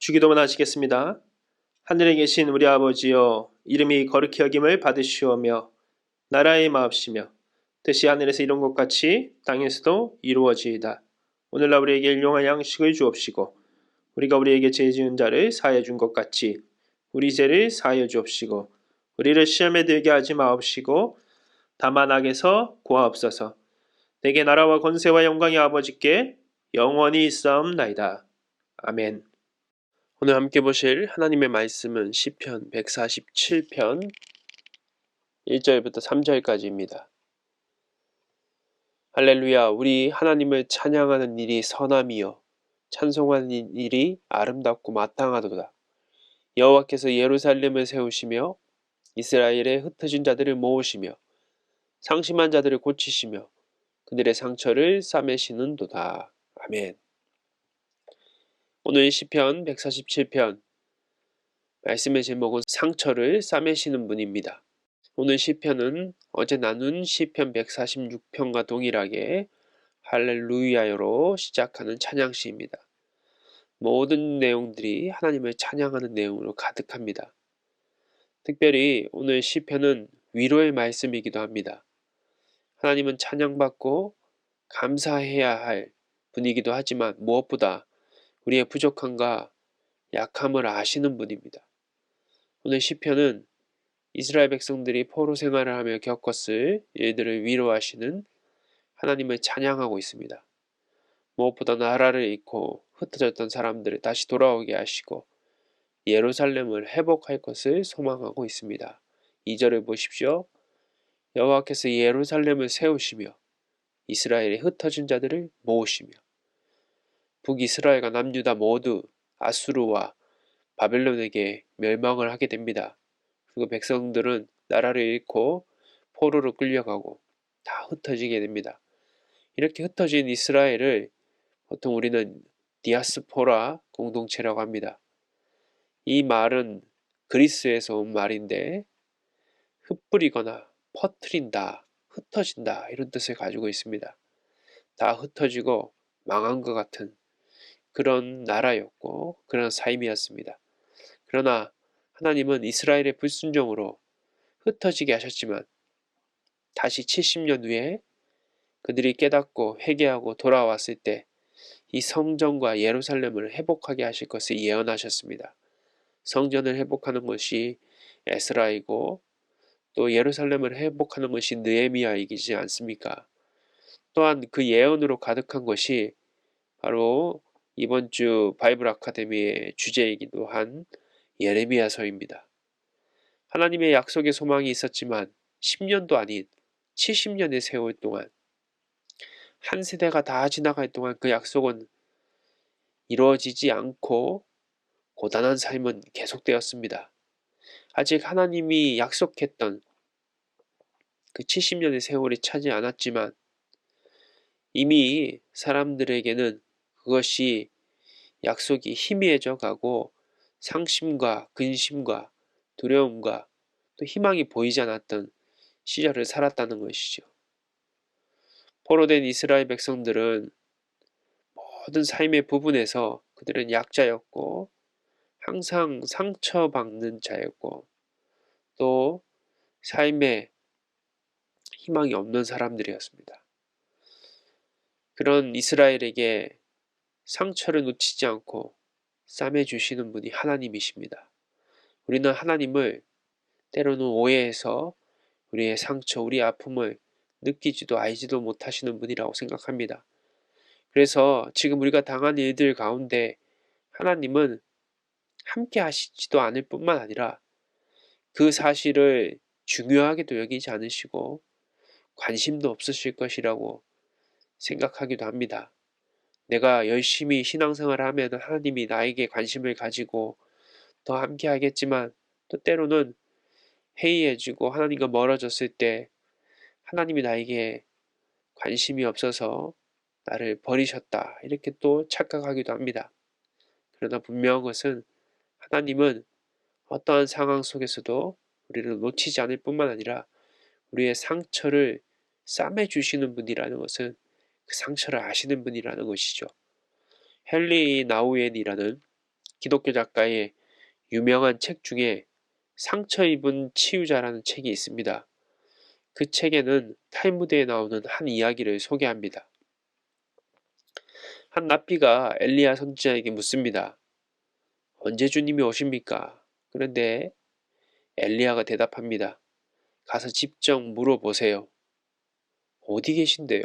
주기도문 하시겠습니다. 하늘에 계신 우리 아버지여, 이름이 거룩히 여김을 받으시오며 나라의 마옵시며 뜻이 하늘에서 이룬 것 같이 땅에서도 이루어지이다. 오늘날 우리에게 일용할 양식을 주옵시고 우리가 우리에게 죄 지은 자를 사하여 준 것 같이 우리 죄를 사하여 주옵시고 우리를 시험에 들게 하지 마옵시고 다만 악에서 구하옵소서. 내게 나라와 권세와 영광이 아버지께 영원히 있사옵나이다. 아멘. 오늘 함께 보실 하나님의 말씀은 시편 147편 1절부터 3절까지입니다. 할렐루야, 우리 하나님을 찬양하는 일이 선함이요 찬송하는 일이 아름답고 마땅하도다. 여호와께서 예루살렘을 세우시며 이스라엘의 흩어진 자들을 모으시며 상심한 자들을 고치시며 그들의 상처를 싸매시는도다. 아멘. 오늘 시편 147편 말씀의 제목은 상처를 싸매시는 분입니다. 오늘 시편은 어제 나눈 시편 146편과 동일하게 할렐루야로 시작하는 찬양시입니다. 모든 내용들이 하나님을 찬양하는 내용으로 가득합니다. 특별히 오늘 시편은 위로의 말씀이기도 합니다. 하나님은 찬양받고 감사해야 할 분이기도 하지만 무엇보다 우리의 부족함과 약함을 아시는 분입니다. 오늘 시편은 이스라엘 백성들이 포로 생활을 하며 겪었을 일들을 위로하시는 하나님을 찬양하고 있습니다. 무엇보다 나라를 잃고 흩어졌던 사람들을 다시 돌아오게 하시고 예루살렘을 회복할 것을 소망하고 있습니다. 2절을 보십시오. 여호와께서 예루살렘을 세우시며 이스라엘의 흩어진 자들을 모으시며 북이스라엘과 남유다 모두 아수르와 바벨론에게 멸망을 하게 됩니다. 그리고 백성들은 나라를 잃고 포로로 끌려가고 다 흩어지게 됩니다. 이렇게 흩어진 이스라엘을 보통 우리는 디아스포라 공동체라고 합니다. 이 말은 그리스에서 온 말인데 흩뿌리거나 퍼트린다, 흩어진다 이런 뜻을 가지고 있습니다. 다 흩어지고 망한 것 같은 그런 나라였고 그런 삶이었습니다. 그러나 하나님은 이스라엘의 불순종으로 흩어지게 하셨지만 다시 70년 후에 그들이 깨닫고 회개하고 돌아왔을 때 이 성전과 예루살렘을 회복하게 하실 것을 예언하셨습니다. 성전을 회복하는 것이 에스라이고 또 예루살렘을 회복하는 것이 느헤미야이지 않습니까? 또한 그 예언으로 가득한 것이 바로 이번 주 바이블 아카데미의 주제이기도 한 예레미야서입니다. 하나님의 약속의 소망이 있었지만 10년도 아닌 70년의 세월 동안 한 세대가 다 지나갈 동안 그 약속은 이루어지지 않고 고단한 삶은 계속되었습니다. 아직 하나님이 약속했던 그 70년의 세월이 차지 않았지만 이미 사람들에게는 그것이 약속이 희미해져 가고 상심과 근심과 두려움과 또 희망이 보이지 않았던 시절을 살았다는 것이죠. 포로된 이스라엘 백성들은 모든 삶의 부분에서 그들은 약자였고 항상 상처받는 자였고 또 삶에 희망이 없는 사람들이었습니다. 그런 이스라엘에게 상처를 놓치지 않고 싸매주시는 분이 하나님이십니다. 우리는 하나님을 때로는 오해해서 우리의 상처, 우리의 아픔을 느끼지도 알지도 못하시는 분이라고 생각합니다. 그래서 지금 우리가 당한 일들 가운데 하나님은 함께 하시지도 않을 뿐만 아니라 그 사실을 중요하게도 여기지 않으시고 관심도 없으실 것이라고 생각하기도 합니다. 내가 열심히 신앙생활을 하면 하나님이 나에게 관심을 가지고 더 함께 하겠지만 또 때로는 해이해지고 하나님과 멀어졌을 때 하나님이 나에게 관심이 없어서 나를 버리셨다 이렇게 또 착각하기도 합니다. 그러나 분명한 것은 하나님은 어떠한 상황 속에서도 우리를 놓치지 않을 뿐만 아니라 우리의 상처를 싸매주시는 분이라는 것은 그 상처를 아시는 분이라는 것이죠. 헨리 나우엔이라는 기독교 작가의 유명한 책 중에 상처 입은 치유자라는 책이 있습니다. 그 책에는 탈무드에 나오는 한 이야기를 소개합니다. 한 랍비가 엘리야 선지자에게 묻습니다. 언제 주님이 오십니까? 그런데 엘리야가 대답합니다. 가서 직접 물어보세요. 어디 계신데요?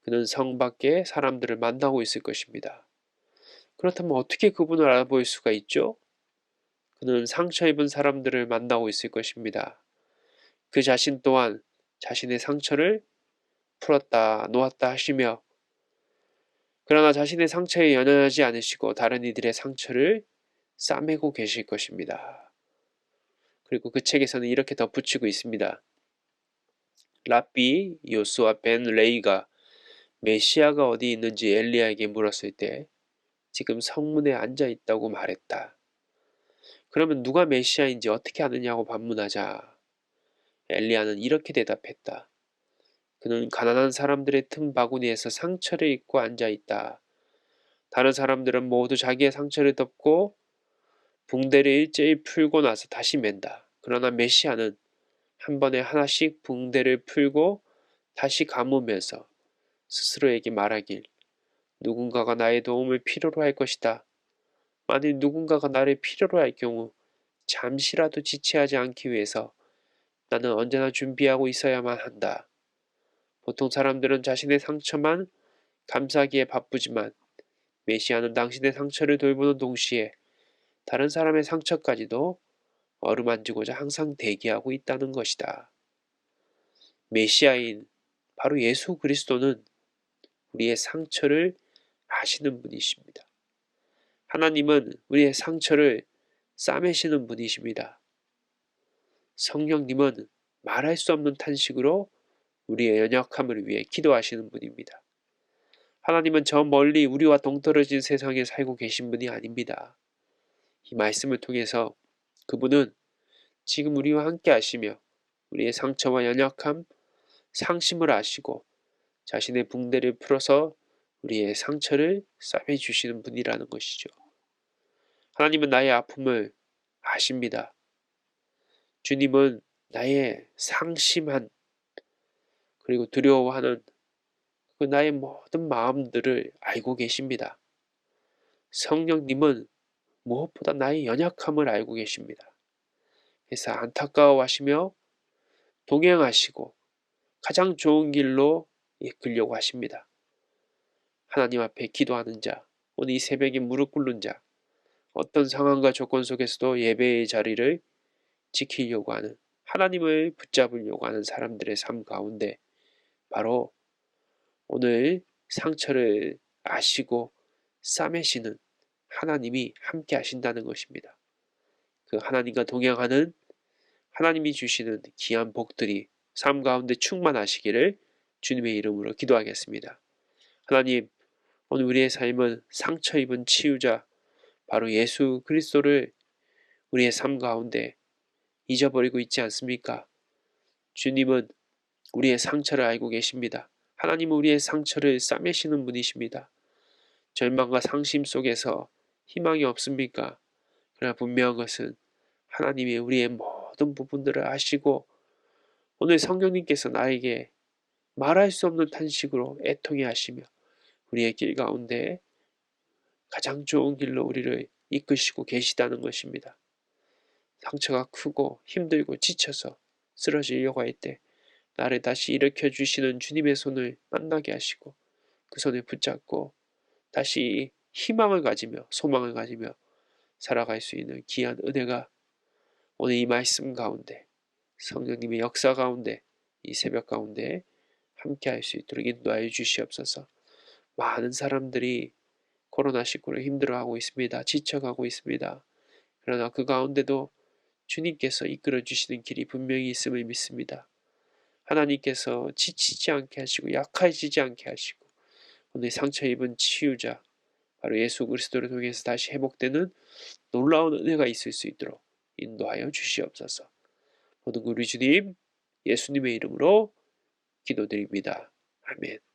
그는 성 밖에 사람들을 만나고 있을 것입니다. 그렇다면 어떻게 그분을 알아볼 수가 있죠? 그는 상처 입은 사람들을 만나고 있을 것입니다. 그 자신 또한 자신의 상처를 풀었다 놓았다 하시며 그러나 자신의 상처에 연연하지 않으시고 다른 이들의 상처를 싸매고 계실 것입니다. 그리고 그 책에서는 이렇게 덧붙이고 있습니다. 랍비 요수아 벤 레이가 메시아가 어디 있는지 엘리야에게 물었을 때 지금 성문에 앉아 있다고 말했다. 그러면 누가 메시아인지 어떻게 아느냐고 반문하자 엘리야는 이렇게 대답했다. 그는 가난한 사람들의 틈 바구니에서 상처를 입고 앉아 있다. 다른 사람들은 모두 자기의 상처를 덮고 붕대를 일제히 풀고 나서 다시 맨다. 그러나 메시아는 한 번에 하나씩 붕대를 풀고 다시 감으면서 스스로에게 말하길 누군가가 나의 도움을 필요로 할 것이다. 만일 누군가가 나를 필요로 할 경우 잠시라도 지체하지 않기 위해서 나는 언제나 준비하고 있어야만 한다. 보통 사람들은 자신의 상처만 감싸기에 바쁘지만 메시아는 당신의 상처를 돌보는 동시에 다른 사람의 상처까지도 어루만지고자 항상 대기하고 있다는 것이다. 메시아인 바로 예수 그리스도는 우리의 상처를 아시는 분이십니다. 하나님은 우리의 상처를 싸매시는 분이십니다. 성령님은 말할 수 없는 탄식으로 우리의 연약함을 위해 기도하시는 분입니다. 하나님은 저 멀리 우리와 동떨어진 세상에 살고 계신 분이 아닙니다. 이 말씀을 통해서 그분은 지금 우리와 함께 하시며 우리의 상처와 연약함, 상심을 아시고 자신의 붕대를 풀어서 우리의 상처를 싸매주시는 분이라는 것이죠. 하나님은 나의 아픔을 아십니다. 주님은 나의 상심한 그리고 두려워하는 그 나의 모든 마음들을 알고 계십니다. 성령님은 무엇보다 나의 연약함을 알고 계십니다. 그래서 안타까워하시며 동행하시고 가장 좋은 길로 이끌려고 하십니다. 하나님 앞에 기도하는 자, 오늘 이 새벽에 무릎 꿇는 자, 어떤 상황과 조건 속에서도 예배의 자리를 지키려고 하는 하나님을 붙잡으려고 하는 사람들의 삶 가운데 바로 오늘 상처를 아시고 싸매시는 하나님이 함께 하신다는 것입니다. 그 하나님과 동행하는 하나님이 주시는 귀한 복들이 삶 가운데 충만하시기를 주님의 이름으로 기도하겠습니다. 하나님, 오늘 우리의 삶은 상처 입은 치유자 바로 예수 그리스도를 우리의 삶 가운데 잊어버리고 있지 않습니까? 주님은 우리의 상처를 알고 계십니다. 하나님은 우리의 상처를 싸매시는 분이십니다. 절망과 상심 속에서 희망이 없습니까? 그러나 분명한 것은 하나님이 우리의 모든 부분들을 아시고 오늘 성령님께서 나에게 말할 수 없는 탄식으로 애통해 하시며 우리의 길 가운데 가장 좋은 길로 우리를 이끄시고 계시다는 것입니다. 상처가 크고 힘들고 지쳐서 쓰러지려고 할 때 나를 다시 일으켜 주시는 주님의 손을 만나게 하시고 그 손을 붙잡고 다시 희망을 가지며 소망을 가지며 살아갈 수 있는 귀한 은혜가 오늘 이 말씀 가운데 성령님의 역사 가운데 이 새벽 가운데 함께 할 수 있도록 인도하여 주시옵소서. 많은 사람들이 코로나19로 힘들어하고 있습니다. 지쳐가고 있습니다. 그러나 그 가운데도 주님께서 이끌어 주시는 길이 분명히 있음을 믿습니다. 하나님께서 지치지 않게 하시고 약해지지 않게 하시고 오늘 상처 입은 치유자 바로 예수 그리스도를 통해서 다시 회복되는 놀라운 은혜가 있을 수 있도록 인도하여 주시옵소서. 모든 우리 주님 예수님의 이름으로 기도드립니다. 아멘.